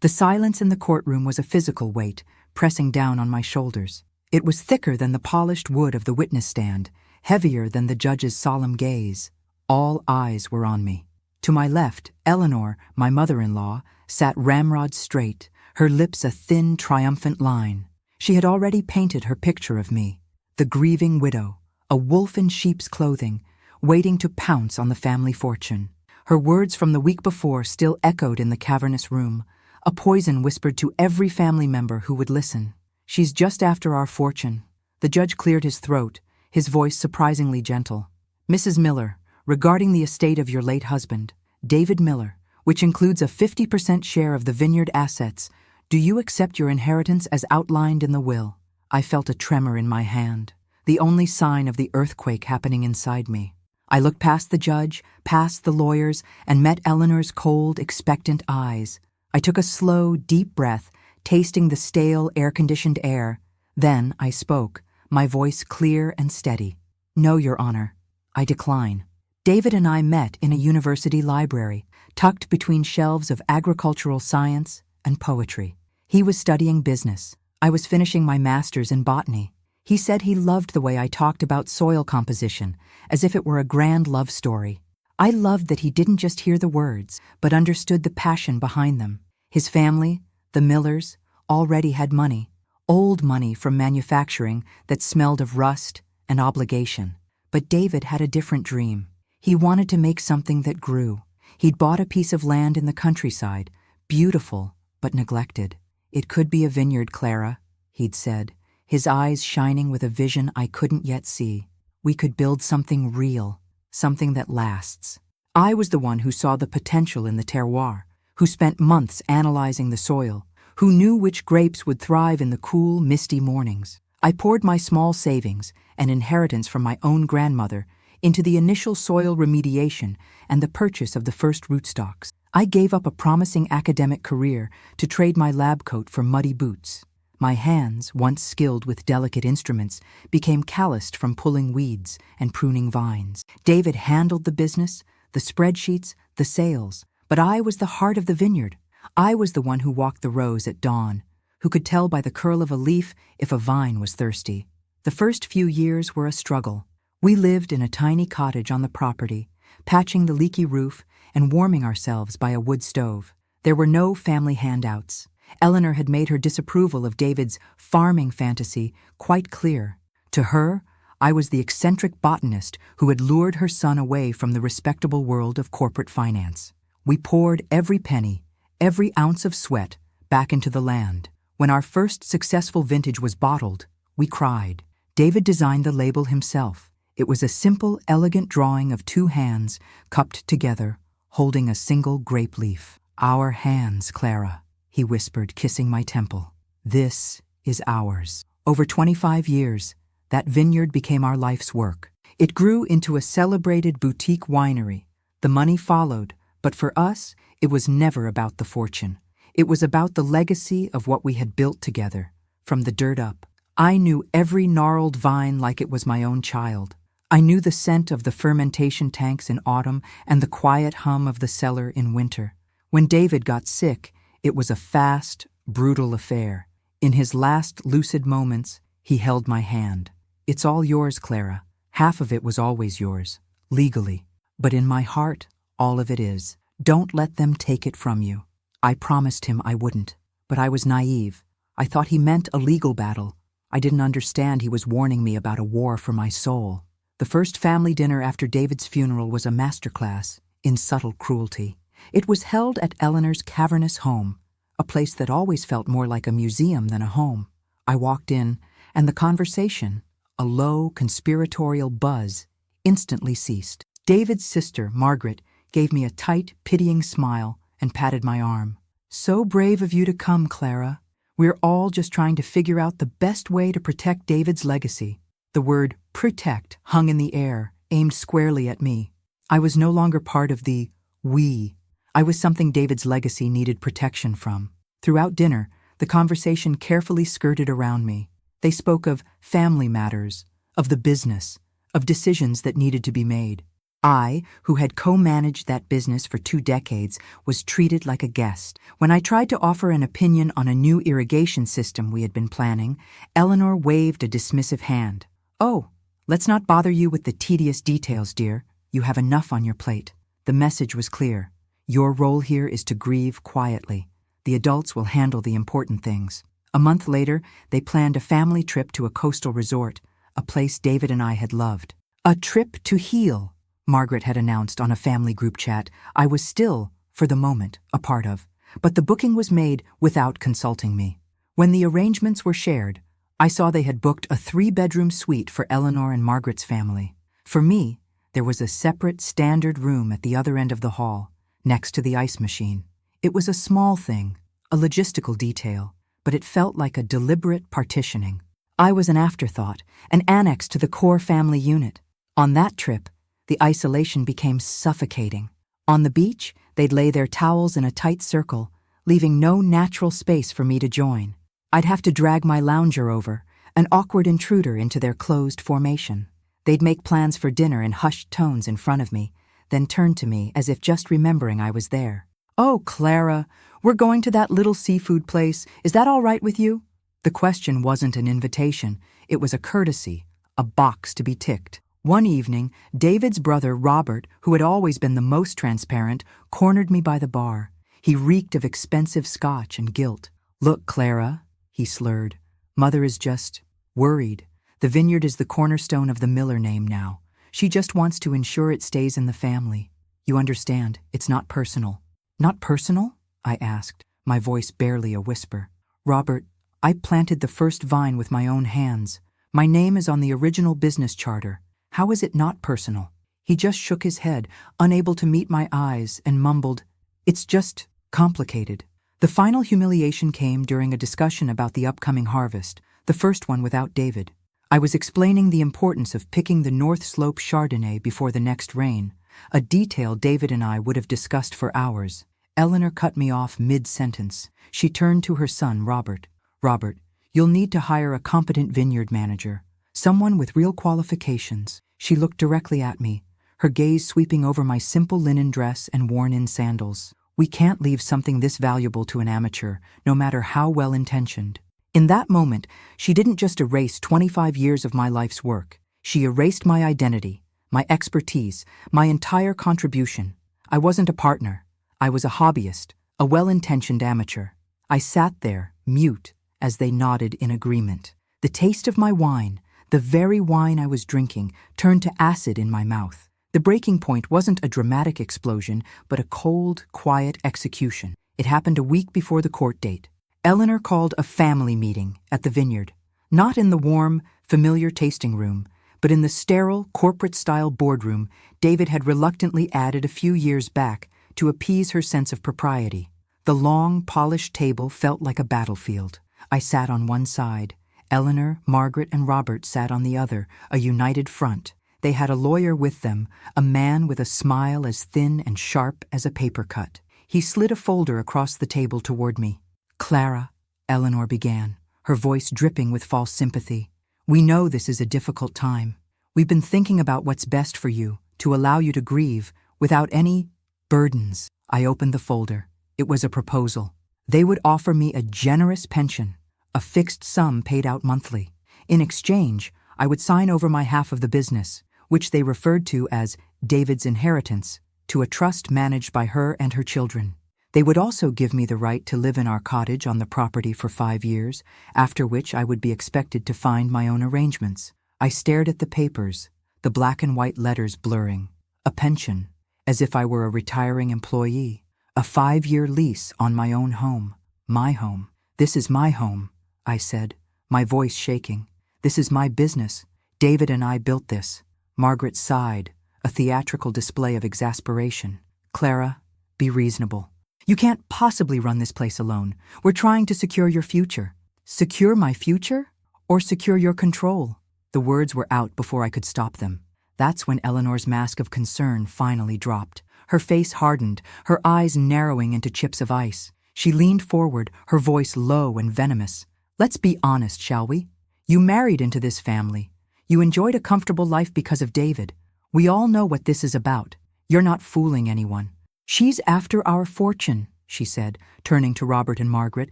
The silence in the courtroom was a physical weight, pressing down on my shoulders. It was thicker than the polished wood of the witness stand, heavier than the judge's solemn gaze. All eyes were on me. To my left, Eleanor, my mother-in-law, sat ramrod straight, her lips a thin, triumphant line. She had already painted her picture of me, the grieving widow, a wolf in sheep's clothing, waiting to pounce on the family fortune. Her words from the week before still echoed in the cavernous room, a poison whispered to every family member who would listen. "She's just after our fortune." The judge cleared his throat, his voice surprisingly gentle. "Mrs. Miller, regarding the estate of your late husband, David Miller, which includes a 50% share of the vineyard assets, do you accept your inheritance as outlined in the will?" I felt a tremor in my hand, the only sign of the earthquake happening inside me. I looked past the judge, past the lawyers, and met Eleanor's cold, expectant eyes. I took a slow, deep breath, tasting the stale, air-conditioned air. Then I spoke, my voice clear and steady. "No, Your Honor, I decline." David and I met in a university library, tucked between shelves of agricultural science and poetry. He was studying business. I was finishing my master's in botany. He said he loved the way I talked about soil composition, as if it were a grand love story. I loved that he didn't just hear the words, but understood the passion behind them. His family, the Millers, already had money, old money from manufacturing that smelled of rust and obligation. But David had a different dream. He wanted to make something that grew. He'd bought a piece of land in the countryside, beautiful but neglected. "It could be a vineyard, Clara," he'd said, his eyes shining with a vision I couldn't yet see. "We could build something real, something that lasts." I was the one who saw the potential in the terroir, who spent months analyzing the soil, who knew which grapes would thrive in the cool, misty mornings. I poured my small savings, an inheritance from my own grandmother, into the initial soil remediation and the purchase of the first rootstocks. I gave up a promising academic career to trade my lab coat for muddy boots. My hands, once skilled with delicate instruments, became calloused from pulling weeds and pruning vines. David handled the business, the spreadsheets, the sales, but I was the heart of the vineyard. I was the one who walked the rows at dawn, who could tell by the curl of a leaf if a vine was thirsty. The first few years were a struggle. We lived in a tiny cottage on the property, patching the leaky roof and warming ourselves by a wood stove. There were no family handouts. Eleanor had made her disapproval of David's farming fantasy quite clear. To her, I was the eccentric botanist who had lured her son away from the respectable world of corporate finance. We poured every penny, every ounce of sweat, back into the land. When our first successful vintage was bottled, we cried. David designed the label himself. It was a simple, elegant drawing of two hands cupped together, holding a single grape leaf. "Our hands, Clara," he whispered, kissing my temple. "This is ours." Over 25 years, that vineyard became our life's work. It grew into a celebrated boutique winery. The money followed, but for us, it was never about the fortune. It was about the legacy of what we had built together, from the dirt up. I knew every gnarled vine like it was my own child. I knew the scent of the fermentation tanks in autumn and the quiet hum of the cellar in winter. When David got sick, it was a fast, brutal affair. In his last lucid moments, he held my hand. "It's all yours, Clara. Half of it was always yours, legally. But in my heart, all of it is. Don't let them take it from you." I promised him I wouldn't, but I was naive. I thought he meant a legal battle. I didn't understand he was warning me about a war for my soul. The first family dinner after David's funeral was a masterclass in subtle cruelty. It was held at Eleanor's cavernous home, a place that always felt more like a museum than a home. I walked in, and the conversation, a low, conspiratorial buzz, instantly ceased. David's sister, Margaret, gave me a tight, pitying smile and patted my arm. "So brave of you to come, Clara. We're all just trying to figure out the best way to protect David's legacy." The word protect hung in the air, aimed squarely at me. I was no longer part of the we. I was something David's legacy needed protection from. Throughout dinner, the conversation carefully skirted around me. They spoke of family matters, of the business, of decisions that needed to be made. I, who had co-managed that business for 2 decades, was treated like a guest. When I tried to offer an opinion on a new irrigation system we had been planning, Eleanor waved a dismissive hand. "Oh, let's not bother you with the tedious details, dear. You have enough on your plate." The message was clear. Your role here is to grieve quietly. The adults will handle the important things. A month later, they planned a family trip to a coastal resort, a place David and I had loved. A trip to heal, Margaret had announced on a family group chat I was still, for the moment, a part of. But the booking was made without consulting me. When the arrangements were shared, I saw they had booked a 3-bedroom suite for Eleanor and Margaret's family. For me, there was a separate standard room at the other end of the hall, next to the ice machine. It was a small thing, a logistical detail, but it felt like a deliberate partitioning. I was an afterthought, an annex to the core family unit. On that trip, the isolation became suffocating. On the beach, they'd lay their towels in a tight circle, leaving no natural space for me to join. I'd have to drag my lounger over, an awkward intruder into their closed formation. They'd make plans for dinner in hushed tones in front of me, then turn to me as if just remembering I was there. "Oh, Clara, we're going to that little seafood place. Is that all right with you?" The question wasn't an invitation. It was a courtesy, a box to be ticked. One evening, David's brother, Robert, who had always been the most transparent, cornered me by the bar. He reeked of expensive scotch and guilt. "Look, Clara," he slurred, "Mother is just worried. The vineyard is the cornerstone of the Miller name now. She just wants to ensure it stays in the family. You understand, it's not personal." "Not personal?" I asked, my voice barely a whisper. "Robert, I planted the first vine with my own hands. My name is on the original business charter. How is it not personal?" He just shook his head, unable to meet my eyes, and mumbled, "It's just complicated." The final humiliation came during a discussion about the upcoming harvest, the first one without David. I was explaining the importance of picking the North Slope Chardonnay before the next rain, a detail David and I would have discussed for hours. Eleanor cut me off mid-sentence. She turned to her son, Robert. "Robert, you'll need to hire a competent vineyard manager, someone with real qualifications." She looked directly at me, her gaze sweeping over my simple linen dress and worn-in sandals. "We can't leave something this valuable to an amateur, no matter how well-intentioned." In that moment, she didn't just erase 25 years of my life's work. She erased my identity, my expertise, my entire contribution. I wasn't a partner. I was a hobbyist, a well-intentioned amateur. I sat there, mute, as they nodded in agreement. The taste of my wine, the very wine I was drinking, turned to acid in my mouth. The breaking point wasn't a dramatic explosion, but a cold, quiet execution. It happened a week before the court date. Eleanor called a family meeting at the vineyard, not in the warm, familiar tasting room, but in the sterile, corporate-style boardroom David had reluctantly added a few years back to appease her sense of propriety. The long, polished table felt like a battlefield. I sat on one side. Eleanor, Margaret, and Robert sat on the other, a united front. They had a lawyer with them, a man with a smile as thin and sharp as a paper cut. He slid a folder across the table toward me. "Clara," Eleanor began, her voice dripping with false sympathy, "we know this is a difficult time. We've been thinking about what's best for you, to allow you to grieve, without any burdens." I opened the folder. It was a proposal. They would offer me a generous pension, a fixed sum paid out monthly. In exchange, I would sign over my half of the business, which they referred to as David's inheritance, to a trust managed by her and her children. They would also give me the right to live in our cottage on the property for 5 years, after which I would be expected to find my own arrangements. I stared at the papers, the black and white letters blurring. A pension, as if I were a retiring employee. A 5-year lease on my own home. My home. "This is my home," I said, my voice shaking. "This is my business. David and I built this." Margaret sighed, a theatrical display of exasperation. "Clara, be reasonable. You can't possibly run this place alone. We're trying to secure your future." "Secure my future? Or secure your control?" The words were out before I could stop them. That's when Eleanor's mask of concern finally dropped. Her face hardened, her eyes narrowing into chips of ice. She leaned forward, her voice low and venomous. "Let's be honest, shall we? You married into this family. You enjoyed a comfortable life because of David. We all know what this is about. You're not fooling anyone. She's after our fortune, she said, turning to Robert and Margaret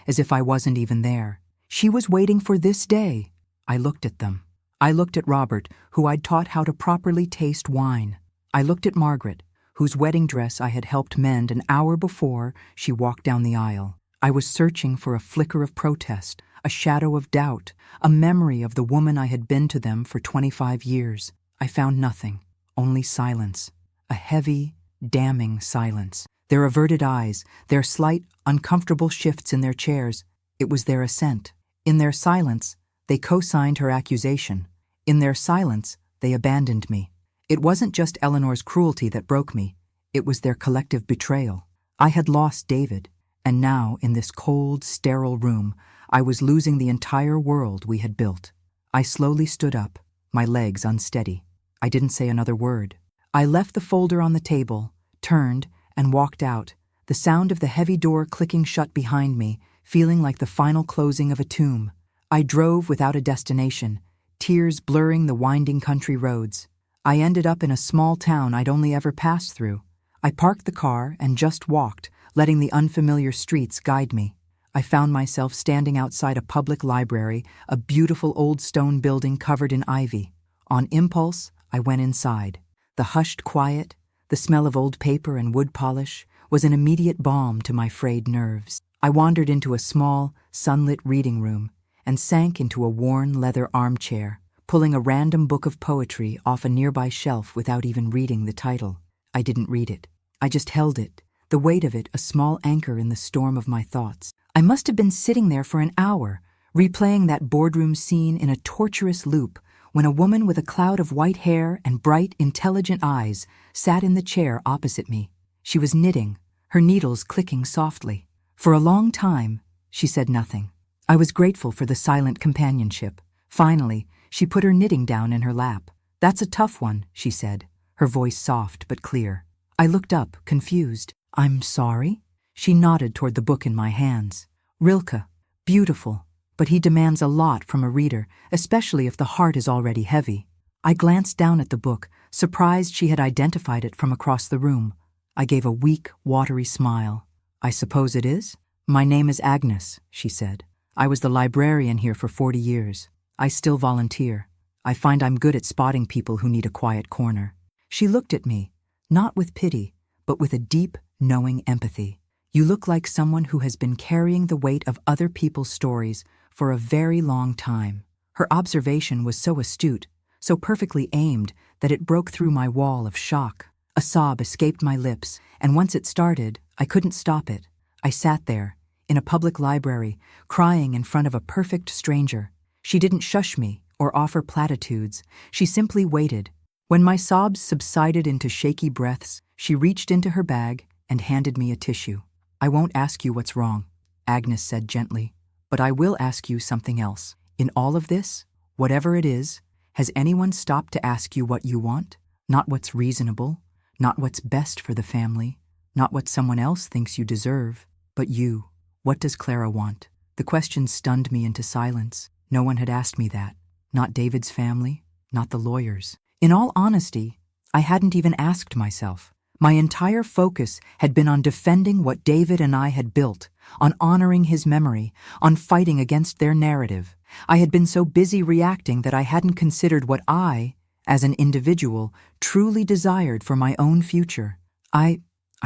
as if I wasn't even there. She was waiting for this day. I looked at them. I looked at Robert, who I'd taught how to properly taste wine. I looked at Margaret, whose wedding dress I had helped mend an hour before she walked down the aisle. I was searching for a flicker of protest, a shadow of doubt, a memory of the woman I had been to them for 25 years. I found nothing, only silence, a heavy, damning silence. Their averted eyes, their slight, uncomfortable shifts in their chairs, it was their assent. In their silence, they co-signed her accusation. In their silence, they abandoned me. It wasn't just Eleanor's cruelty that broke me. It was their collective betrayal. I had lost David, and now, in this cold, sterile room, I was losing the entire world we had built. I slowly stood up, my legs unsteady. I didn't say another word. I left the folder on the table, turned, and walked out, the sound of the heavy door clicking shut behind me, feeling like the final closing of a tomb. I drove without a destination, tears blurring the winding country roads. I ended up in a small town I'd only ever passed through. I parked the car and just walked, letting the unfamiliar streets guide me. I found myself standing outside a public library, a beautiful old stone building covered in ivy. On impulse, I went inside. The hushed quiet, the smell of old paper and wood polish, was an immediate balm to my frayed nerves. I wandered into a small, sunlit reading room and sank into a worn leather armchair, pulling a random book of poetry off a nearby shelf without even reading the title. I didn't read it. I just held it, the weight of it a small anchor in the storm of my thoughts. I must have been sitting there for an hour, replaying that boardroom scene in a torturous loop when a woman with a cloud of white hair and bright, intelligent eyes sat in the chair opposite me. She was knitting, her needles clicking softly. For a long time, she said nothing. I was grateful for the silent companionship. Finally, she put her knitting down in her lap. "That's a tough one," she said, her voice soft but clear. I looked up, confused. "I'm sorry?" She nodded toward the book in my hands. "Rilke, beautiful, but he demands a lot from a reader, especially if the heart is already heavy." I glanced down at the book, surprised she had identified it from across the room. I gave a weak, watery smile. "I suppose it is?" "My name is Agnes," she said. "I was the librarian here for 40 years. I still volunteer. I find I'm good at spotting people who need a quiet corner." She looked at me, not with pity, but with a deep, knowing empathy. "You look like someone who has been carrying the weight of other people's stories for a very long time." Her observation was so astute, so perfectly aimed, that it broke through my wall of shock. A sob escaped my lips, and once it started, I couldn't stop it. I sat there, in a public library, crying in front of a perfect stranger. She didn't shush me or offer platitudes. She simply waited. When my sobs subsided into shaky breaths, she reached into her bag and handed me a tissue. "I won't ask you what's wrong," Agnes said gently, "but I will ask you something else. In all of this, whatever it is, has anyone stopped to ask you what you want? Not what's reasonable, not what's best for the family, not what someone else thinks you deserve, but you. What does Clara want?" The question stunned me into silence. No one had asked me that. Not David's family, not the lawyers. In all honesty, I hadn't even asked myself. My entire focus had been on defending what David and I had built, on honoring his memory, on fighting against their narrative. I had been so busy reacting that I hadn't considered what I, as an individual, truly desired for my own future. I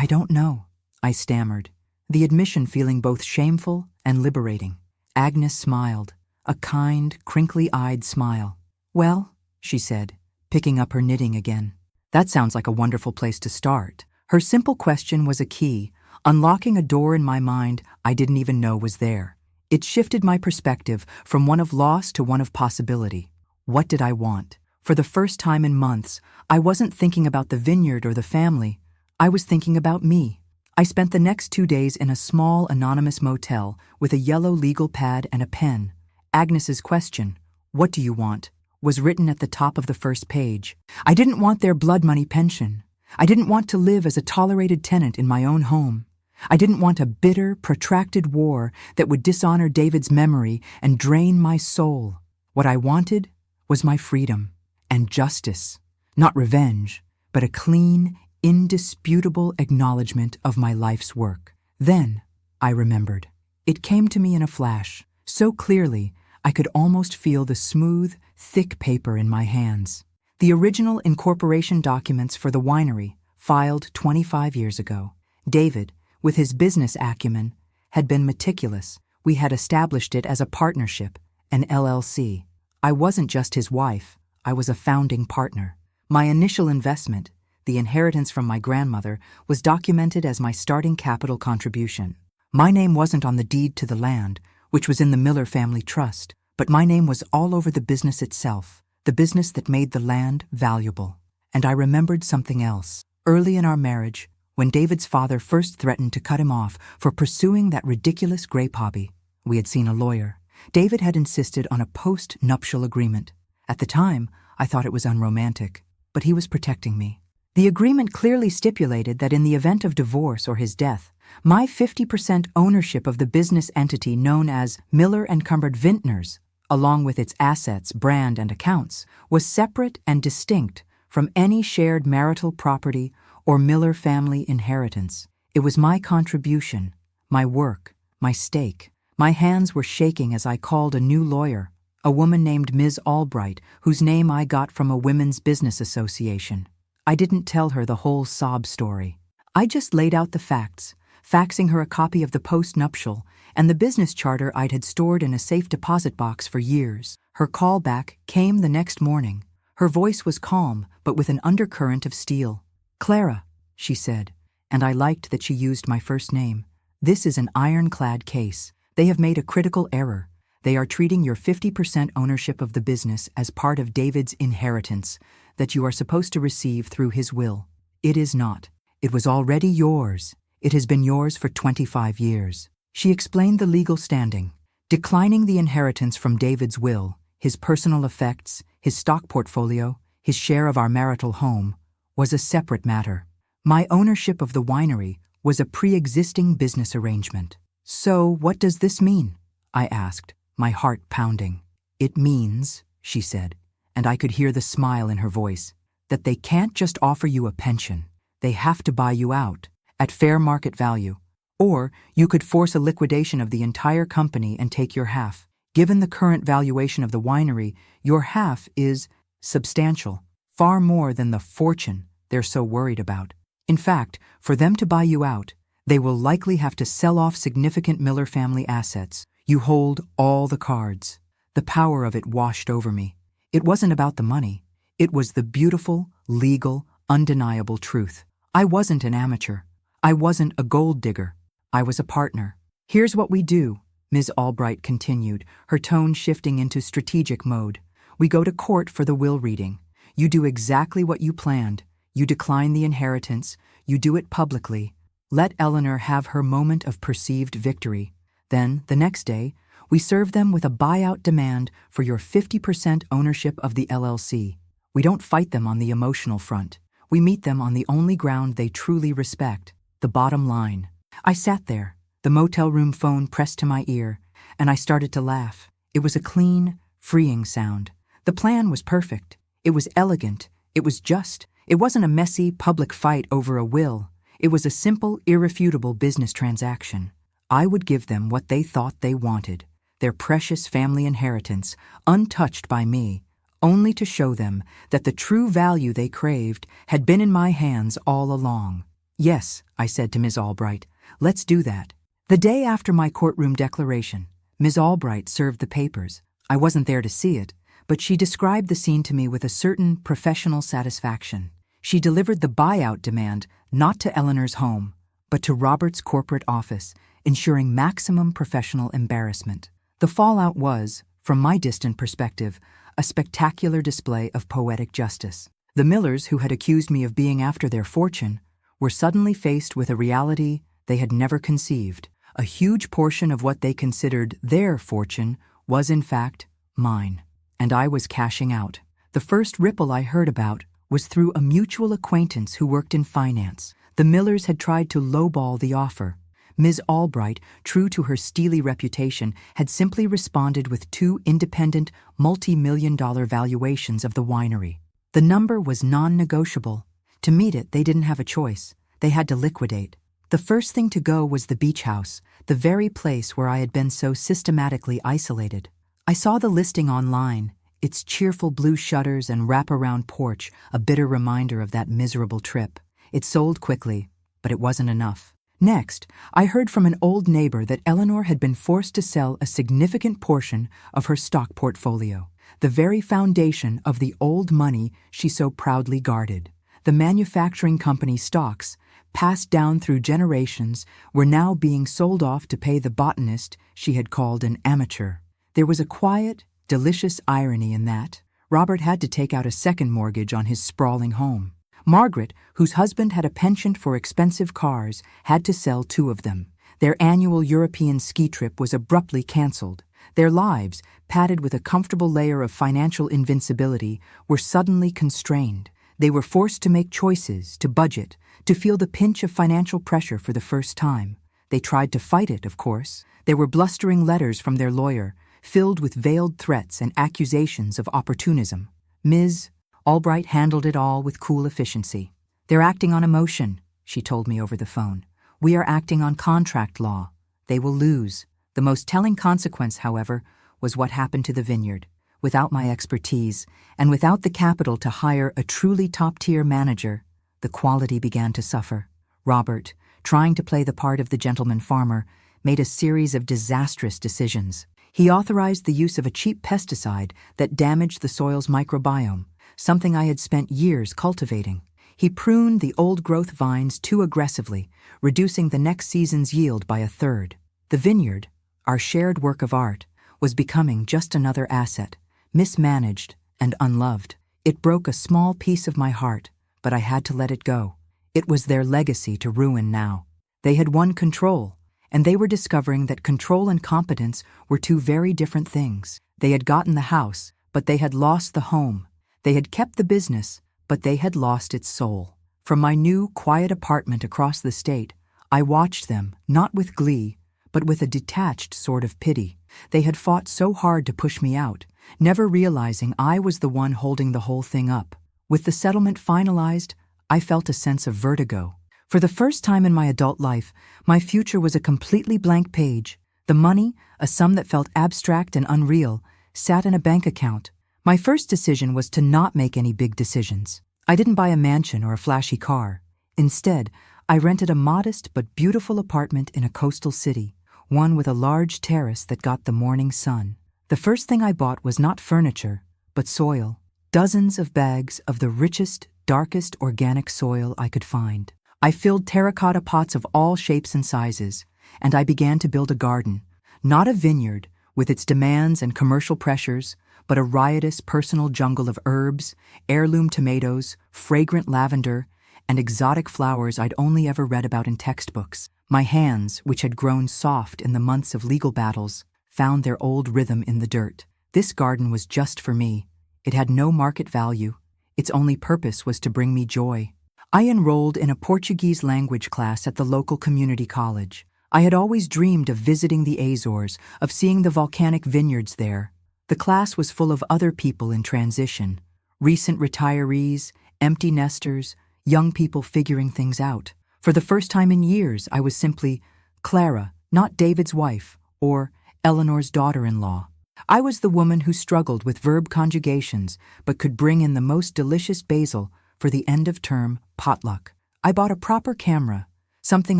don't know," I stammered, the admission feeling both shameful and liberating. Agnes smiled, a kind, crinkly-eyed smile. "Well," she said, picking up her knitting again, "that sounds like a wonderful place to start." Her simple question was a key, unlocking a door in my mind I didn't even know was there. It shifted my perspective from one of loss to one of possibility. What did I want? For the first time in months, I wasn't thinking about the vineyard or the family. I was thinking about me. I spent the next 2 days in a small, anonymous motel with a yellow legal pad and a pen. Agnes's question, "What do you want?" was written at the top of the first page. I didn't want their blood money pension. I didn't want to live as a tolerated tenant in my own home. I didn't want a bitter, protracted war that would dishonor David's memory and drain my soul. What I wanted was my freedom and justice. Not revenge, but a clean, indisputable acknowledgement of my life's work. Then, I remembered. It came to me in a flash, so clearly I could almost feel the smooth, thick paper in my hands. The original incorporation documents for the winery, filed 25 years ago. David, with his business acumen, had been meticulous. We had established it as a partnership, an LLC. I wasn't just his wife, I was a founding partner. My initial investment, the inheritance from my grandmother, was documented as my starting capital contribution. My name wasn't on the deed to the land, which was in the Miller family trust, but my name was all over the business itself, the business that made the land valuable. And I remembered something else. Early in our marriage, when David's father first threatened to cut him off for pursuing that ridiculous grape hobby, we had seen a lawyer. David had insisted on a post-nuptial agreement. At the time, I thought it was unromantic, but he was protecting me. The agreement clearly stipulated that in the event of divorce or his death, my 50% ownership of the business entity known as Miller & Cumbert Vintners, along with its assets, brand, and accounts, was separate and distinct from any shared marital property or Miller family inheritance. It was my contribution, my work, my stake. My hands were shaking as I called a new lawyer, a woman named Ms. Albright, whose name I got from a women's business association. I didn't tell her the whole sob story. I just laid out the facts, faxing her a copy of the post-nuptial and the business charter I'd had stored in a safe deposit box for years. Her call back came the next morning. Her voice was calm, but with an undercurrent of steel. "Clara," she said, and I liked that she used my first name. "This is an ironclad case. They have made a critical error. They are treating your 50% ownership of the business as part of David's inheritance that you are supposed to receive through his will. It is not. It was already yours. It has been yours for 25 years. She explained the legal standing. Declining the inheritance from David's will, his personal effects, his stock portfolio, his share of our marital home, was a separate matter. My ownership of the winery was a pre-existing business arrangement. "So what does this mean?" I asked, my heart pounding. "It means," she said, and I could hear the smile in her voice, "that they can't just offer you a pension. They have to buy you out, at fair market value. Or you could force a liquidation of the entire company and take your half. Given the current valuation of the winery, your half is substantial, far more than the fortune they're so worried about. In fact, for them to buy you out, they will likely have to sell off significant Miller family assets. You hold all the cards." The power of it washed over me. It wasn't about the money. It was the beautiful, legal, undeniable truth. I wasn't an amateur. I wasn't a gold digger. I was a partner. "Here's what we do," Ms. Albright continued, her tone shifting into strategic mode. "We go to court for the will reading. You do exactly what you planned. You decline the inheritance. You do it publicly. Let Eleanor have her moment of perceived victory. Then, the next day, we serve them with a buyout demand for your 50% ownership of the LLC. We don't fight them on the emotional front. We meet them on the only ground they truly respect, the bottom line." I sat there, the motel room phone pressed to my ear, and I started to laugh. It was a clean, freeing sound. The plan was perfect. It was elegant. It was just. It wasn't a messy, public fight over a will. It was a simple, irrefutable business transaction. I would give them what they thought they wanted, their precious family inheritance, untouched by me, only to show them that the true value they craved had been in my hands all along. "Yes," I said to Ms. Albright, "let's do that." The day after my courtroom declaration, Ms. Albright served the papers. I wasn't there to see it, but she described the scene to me with a certain professional satisfaction. She delivered the buyout demand not to Eleanor's home, but to Robert's corporate office, ensuring maximum professional embarrassment. The fallout was, from my distant perspective, a spectacular display of poetic justice. The Millers, who had accused me of being after their fortune, were suddenly faced with a reality they had never conceived. A huge portion of what they considered their fortune was, in fact, mine. And I was cashing out. The first ripple I heard about was through a mutual acquaintance who worked in finance. The Millers had tried to lowball the offer. Ms. Albright, true to her steely reputation, had simply responded with 2 independent, multi-million-dollar valuations of the winery. The number was non-negotiable. To meet it, they didn't have a choice. They had to liquidate. The first thing to go was the beach house, the very place where I had been so systematically isolated. I saw the listing online, its cheerful blue shutters and wraparound porch, a bitter reminder of that miserable trip. It sold quickly, but it wasn't enough. Next, I heard from an old neighbor that Eleanor had been forced to sell a significant portion of her stock portfolio, the very foundation of the old money she so proudly guarded. The manufacturing company's stocks, passed down through generations, were now being sold off to pay the botanist she had called an amateur. There was a quiet, delicious irony in that. Robert had to take out a second mortgage on his sprawling home. Margaret, whose husband had a penchant for expensive cars, had to sell 2 of them. Their annual European ski trip was abruptly cancelled. Their lives, padded with a comfortable layer of financial invincibility, were suddenly constrained. They were forced to make choices, to budget, to feel the pinch of financial pressure for the first time. They tried to fight it, of course. There were blustering letters from their lawyer, filled with veiled threats and accusations of opportunism. Ms. Albright handled it all with cool efficiency. "They're acting on emotion," she told me over the phone. "We are acting on contract law. They will lose." The most telling consequence, however, was what happened to the vineyard. Without my expertise, and without the capital to hire a truly top-tier manager, the quality began to suffer. Robert, trying to play the part of the gentleman farmer, made a series of disastrous decisions. He authorized the use of a cheap pesticide that damaged the soil's microbiome, something I had spent years cultivating. He pruned the old-growth vines too aggressively, reducing the next season's yield by 1/3. The vineyard, our shared work of art, was becoming just another asset, mismanaged and unloved. It broke a small piece of my heart, but I had to let it go. It was their legacy to ruin now. They had won control, and they were discovering that control and competence were 2 very different things. They had gotten the house, but they had lost the home. They had kept the business, but they had lost its soul. From my new, quiet apartment across the state, I watched them, not with glee, but with a detached sort of pity. They had fought so hard to push me out, never realizing I was the one holding the whole thing up. With the settlement finalized, I felt a sense of vertigo. For the first time in my adult life, my future was a completely blank page. The money, a sum that felt abstract and unreal, sat in a bank account. My first decision was to not make any big decisions. I didn't buy a mansion or a flashy car. Instead, I rented a modest but beautiful apartment in a coastal city, one with a large terrace that got the morning sun. The first thing I bought was not furniture, but soil. Dozens of bags of the richest, darkest organic soil I could find. I filled terracotta pots of all shapes and sizes, and I began to build a garden. Not a vineyard, with its demands and commercial pressures, but a riotous personal jungle of herbs, heirloom tomatoes, fragrant lavender, and exotic flowers I'd only ever read about in textbooks. My hands, which had grown soft in the months of legal battles, found their old rhythm in the dirt. This garden was just for me. It had no market value. Its only purpose was to bring me joy. I enrolled in a Portuguese language class at the local community college. I had always dreamed of visiting the Azores, of seeing the volcanic vineyards there. The class was full of other people in transition, recent retirees, empty nesters, young people figuring things out. For the first time in years, I was simply Clara, not David's wife, or Eleanor's daughter-in-law. I was the woman who struggled with verb conjugations, but could bring in the most delicious basil for the end-of-term potluck. I bought a proper camera, something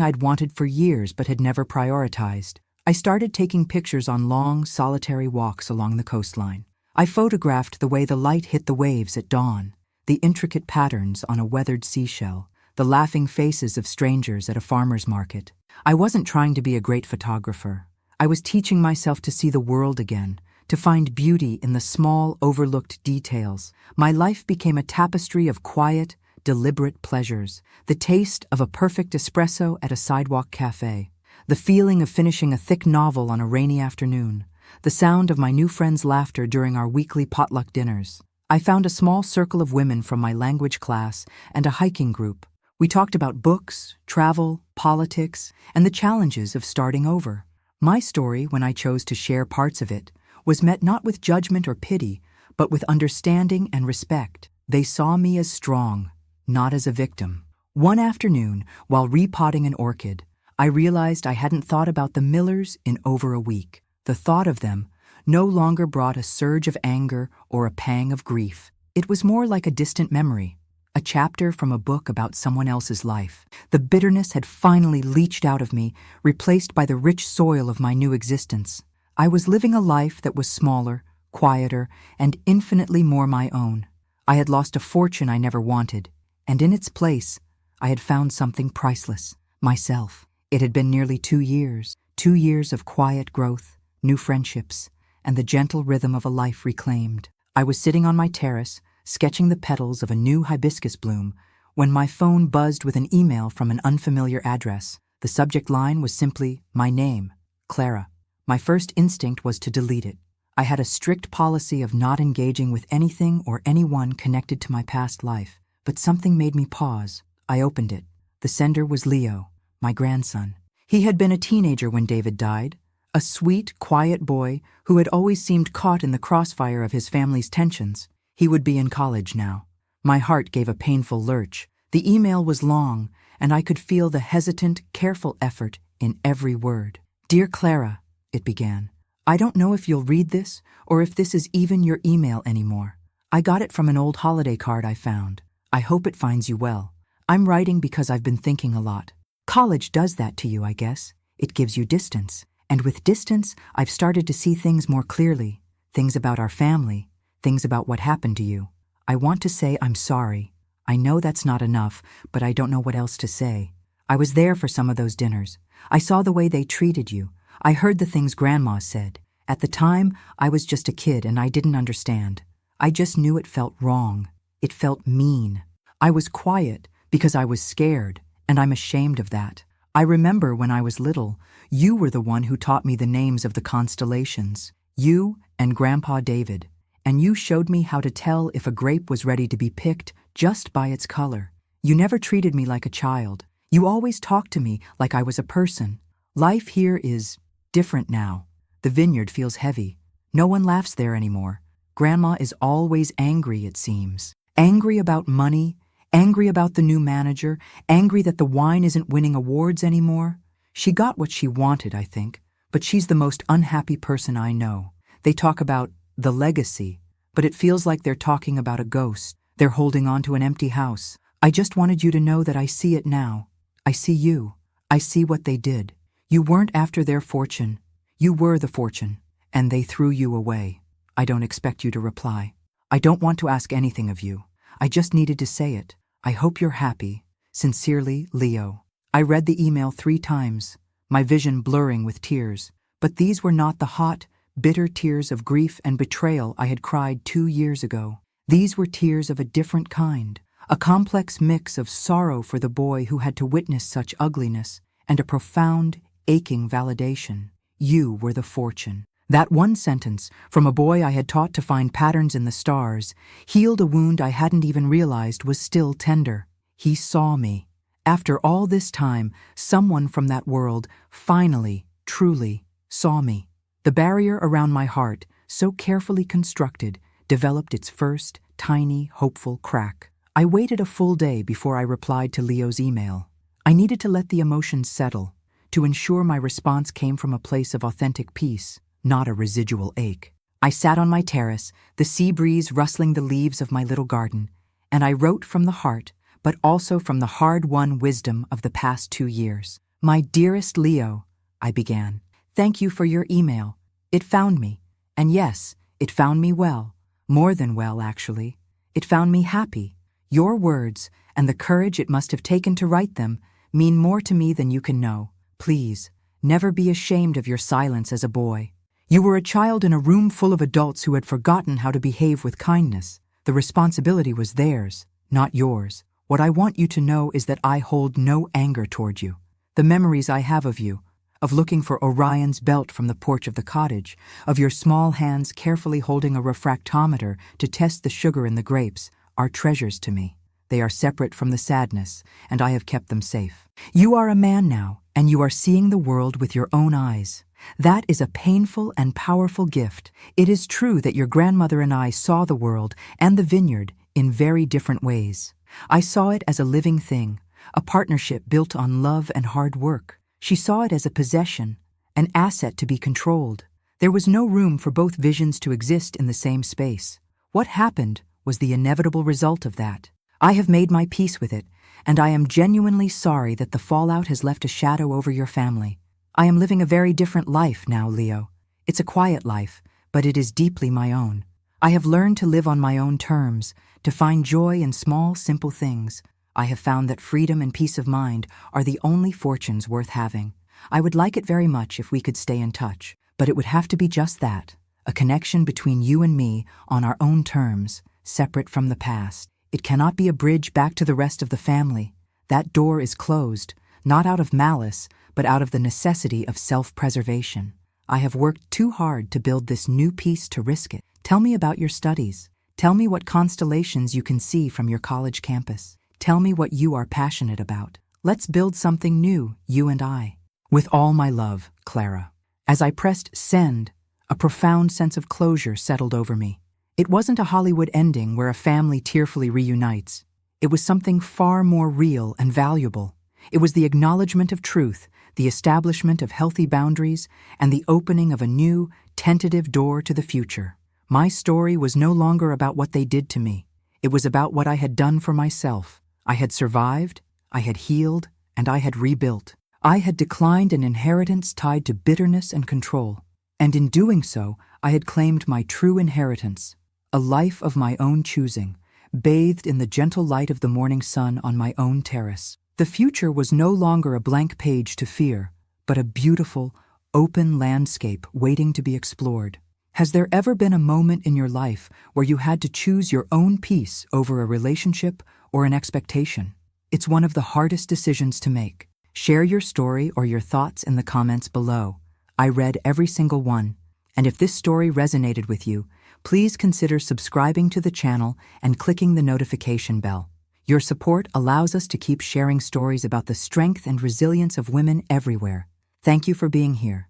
I'd wanted for years but had never prioritized. I started taking pictures on long, solitary walks along the coastline. I photographed the way the light hit the waves at dawn, the intricate patterns on a weathered seashell, the laughing faces of strangers at a farmer's market. I wasn't trying to be a great photographer. I was teaching myself to see the world again, to find beauty in the small, overlooked details. My life became a tapestry of quiet, deliberate pleasures, the taste of a perfect espresso at a sidewalk cafe, the feeling of finishing a thick novel on a rainy afternoon, the sound of my new friends' laughter during our weekly potluck dinners. I found a small circle of women from my language class and a hiking group. We talked about books, travel, politics, and the challenges of starting over. My story, when I chose to share parts of it, was met not with judgment or pity, but with understanding and respect. They saw me as strong, not as a victim. One afternoon, while repotting an orchid, I realized I hadn't thought about the Millers in over a week. The thought of them no longer brought a surge of anger or a pang of grief. It was more like a distant memory, a chapter from a book about someone else's life. The bitterness had finally leached out of me, replaced by the rich soil of my new existence. I was living a life that was smaller, quieter, and infinitely more my own. I had lost a fortune I never wanted, and in its place, I had found something priceless, myself. It had been nearly 2 years, 2 years of quiet growth, new friendships, and the gentle rhythm of a life reclaimed. I was sitting on my terrace, sketching the petals of a new hibiscus bloom, when my phone buzzed with an email from an unfamiliar address. The subject line was simply, my name, Clara. My first instinct was to delete it. I had a strict policy of not engaging with anything or anyone connected to my past life, but something made me pause. I opened it. The sender was Leo, my grandson. He had been a teenager when David died, a sweet, quiet boy who had always seemed caught in the crossfire of his family's tensions. He would be in college now. My heart gave a painful lurch. The email was long, and I could feel the hesitant, careful effort in every word. Dear Clara, it began. I don't know if you'll read this or if this is even your email anymore. I got it from an old holiday card I found. I hope it finds you well. I'm writing because I've been thinking a lot. College does that to you, I guess. It gives you distance. And with distance, I've started to see things more clearly. Things about our family. Things about what happened to you. I want to say I'm sorry. I know that's not enough, but I don't know what else to say. I was there for some of those dinners. I saw the way they treated you. I heard the things Grandma said. At the time, I was just a kid and I didn't understand. I just knew it felt wrong. It felt mean. I was quiet because I was scared, and I'm ashamed of that. I remember when I was little, you were the one who taught me the names of the constellations. You and Grandpa David. And you showed me how to tell if a grape was ready to be picked just by its color. You never treated me like a child. You always talked to me like I was a person. Life here is different now. The vineyard feels heavy. No one laughs there anymore. Grandma is always angry, it seems. Angry about money, angry about the new manager, angry that the wine isn't winning awards anymore. She got what she wanted, I think, but she's the most unhappy person I know. They talk about the legacy, but it feels like they're talking about a ghost. They're holding on to an empty house. I just wanted you to know that I see it now. I see you. I see what they did. You weren't after their fortune. You were the fortune, and they threw you away. I don't expect you to reply. I don't want to ask anything of you. I just needed to say it. I hope you're happy. Sincerely, Leo. I read the email 3 times, my vision blurring with tears, but these were not the hot, bitter tears of grief and betrayal I had cried 2 years ago. These were tears of a different kind, a complex mix of sorrow for the boy who had to witness such ugliness and a profound, aching validation. You were the fortune. That one sentence, from a boy I had taught to find patterns in the stars, healed a wound I hadn't even realized was still tender. He saw me. After all this time, someone from that world finally, truly, saw me. The barrier around my heart, so carefully constructed, developed its first, tiny, hopeful crack. I waited a full day before I replied to Leo's email. I needed to let the emotions settle, to ensure my response came from a place of authentic peace, not a residual ache. I sat on my terrace, the sea breeze rustling the leaves of my little garden, and I wrote from the heart, but also from the hard-won wisdom of the past 2 years. My dearest Leo, I began. Thank you for your email. It found me. And yes, it found me well. More than well, actually. It found me happy. Your words, and the courage it must have taken to write them, mean more to me than you can know. Please, never be ashamed of your silence as a boy. You were a child in a room full of adults who had forgotten how to behave with kindness. The responsibility was theirs, not yours. What I want you to know is that I hold no anger toward you. The memories I have of you, of looking for Orion's belt from the porch of the cottage, of your small hands carefully holding a refractometer to test the sugar in the grapes, are treasures to me. They are separate from the sadness, and I have kept them safe. You are a man now, and you are seeing the world with your own eyes. That is a painful and powerful gift. It is true that your grandmother and I saw the world and the vineyard in very different ways. I saw it as a living thing, a partnership built on love and hard work. She saw it as a possession, an asset to be controlled. There was no room for both visions to exist in the same space. What happened was the inevitable result of that. I have made my peace with it, and I am genuinely sorry that the fallout has left a shadow over your family. I am living a very different life now, Leo. It's a quiet life, but it is deeply my own. I have learned to live on my own terms, to find joy in small, simple things. I have found that freedom and peace of mind are the only fortunes worth having. I would like it very much if we could stay in touch, but it would have to be just that, a connection between you and me on our own terms, separate from the past. It cannot be a bridge back to the rest of the family. That door is closed, not out of malice, but out of the necessity of self-preservation. I have worked too hard to build this new peace to risk it. Tell me about your studies. Tell me what constellations you can see from your college campus. Tell me what you are passionate about. Let's build something new, you and I. With all my love, Clara. As I pressed send, a profound sense of closure settled over me. It wasn't a Hollywood ending where a family tearfully reunites. It was something far more real and valuable. It was the acknowledgement of truth, the establishment of healthy boundaries, and the opening of a new, tentative door to the future. My story was no longer about what they did to me. It was about what I had done for myself. I had survived, I had healed, and I had rebuilt. I had declined an inheritance tied to bitterness and control. And in doing so, I had claimed my true inheritance, a life of my own choosing, bathed in the gentle light of the morning sun on my own terrace. The future was no longer a blank page to fear, but a beautiful, open landscape waiting to be explored. Has there ever been a moment in your life where you had to choose your own peace over a relationship or an expectation? It's one of the hardest decisions to make. Share your story or your thoughts in the comments below. I read every single one. And if this story resonated with you, please consider subscribing to the channel and clicking the notification bell. Your support allows us to keep sharing stories about the strength and resilience of women everywhere. Thank you for being here.